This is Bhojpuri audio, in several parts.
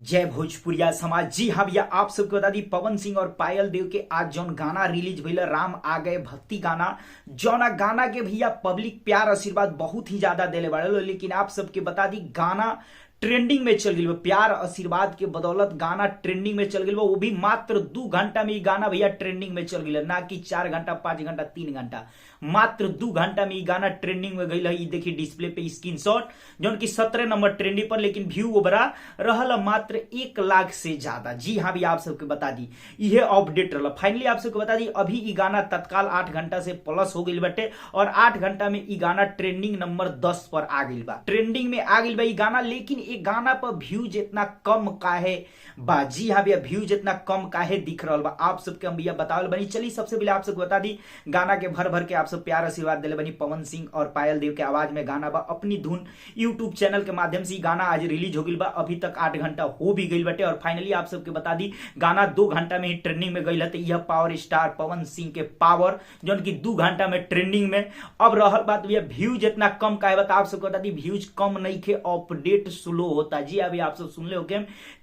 जय भोजपुरिया समाज। जी हाँ भैया, आप सबको बता दी पवन सिंह और पायल देव के आज जौन गाना रिलीज भइल राम आ गए भक्ति गाना, जौना गाना के भैया पब्लिक प्यार आशीर्वाद बहुत ही ज्यादा देले बाड़े। लेकिन आप सबके बता दी गाना ट्रेंडिंग में चल गई, प्यार आशीर्वाद के बदौलत गाना ट्रेंडिंग में चल गई, वो भी मात्र 2 घंटा में। गाना भैया ट्रेंडिंग में चल गई, ना कि 4 घंटा 5 घंटा 3 घंटा, मात्र 2 घंटा में गाना ट्रेंडिंग में गई है। देखिए डिस्प्ले पे स्क्रीनशॉट, जौन की 17 नंबर ट्रेंडिंग पर, लेकिन व्यू ओवरा रहल मात्र 1 लाख से ज्यादा। जी हाँ भैया, आप सबके बता दी यह अपडेट रहा। फाइनली आप सबको बता दी अभी ई गाना तत्काल 8 घंटा से प्लस हो गई बटे, और 8 घंटा में ई गाना ट्रेंडिंग नंबर 10 पर आ गई बा, ट्रेंडिंग में आ गई बा ई गाना। लेकिन ये गाना पर व्यूज इतना कम काहे बा? जी हाँ भैया, व्यूज इतना कम काहे दिख रहा बा, आप सबके हम भैया बतावल बनी। चलिए सबसे पहले आप सबको बता दी गाना के भर भर के आप सब प्यार आशीर्वाद दिले बनी। पवन सिंह और पायल देव के आवाज में गाना बा, अपनी धुन यूट्यूब चैनल के माध्यम से गाना आज रिलीज हो गई बा। अभी तक 8 घंटा हो भी गई बटे, और फाइनली आप सबके बता दी गाना 2 घंटा में ही ट्रेंडिंग में गई है। यह पावर स्टार पवन सिंह के पावर जो कि 2 घंटा में ट्रेंडिंग में। अब रहल बात भैया व्यूज इतना कम का है, बता आप सबको बता दी व्यूज कम नहीं थे, अपडेट स्लो होता। जी अभी आप सब सुन ले हो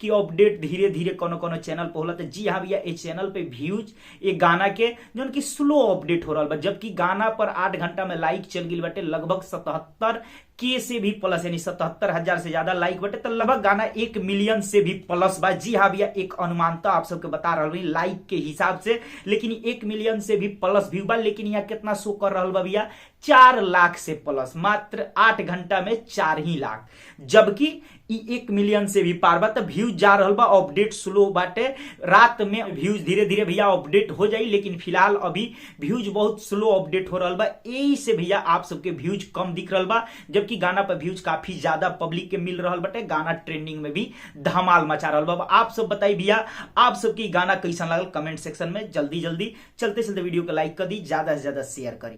कि अपडेट धीरे धीरे कोनो कोनो चैनल पे होला। जी हाँ भैया, इस चैनल पे व्यूज एक गाना के जो कि स्लो अपडेट हो रहा है, जबकि गाना पर 8 घंटा में लाइक चल गई बटे लगभग 77 के से भी प्लस, यानी 77,000 से ज्यादा लाइक बटे, तो लगभग गाना 1 मिलियन से भी प्लस बा। जी हाँ भैया, एक अनुमानता आप सबके बता रहा हूं लाइक के हिसाब से, लेकिन 1 मिलियन से भी प्लस व्यू बा। लेकिन यहाँ कितना शो कर रहा बा भैया? 4 लाख से प्लस, मात्र 8 घंटा में 4 ही लाख, जबकि 1 मिलियन से भी पार बा। तो व्यूज जा रहा बा, अपडेट स्लो बाटे। रात में व्यूज धीरे धीरे भैया अपडेट हो जाई, लेकिन फिलहाल अभी व्यूज बहुत स्लो अपडेट हो रहा बा। यही से भैया आप सबके व्यूज कम दिख रहा बा, जबकि गाना पर व्यूज काफी ज्यादा पब्लिक के मिल रहा बटे। गाना ट्रेंडिंग में भी धमाल मचा रहा बा। आप सब बताइए भैया, आप सबकी गाना कैसा लगल कमेंट सेक्शन में जल्दी जल्दी। चलते चलते वीडियो को लाइक कर दी, ज्यादा से ज्यादा शेयर करी।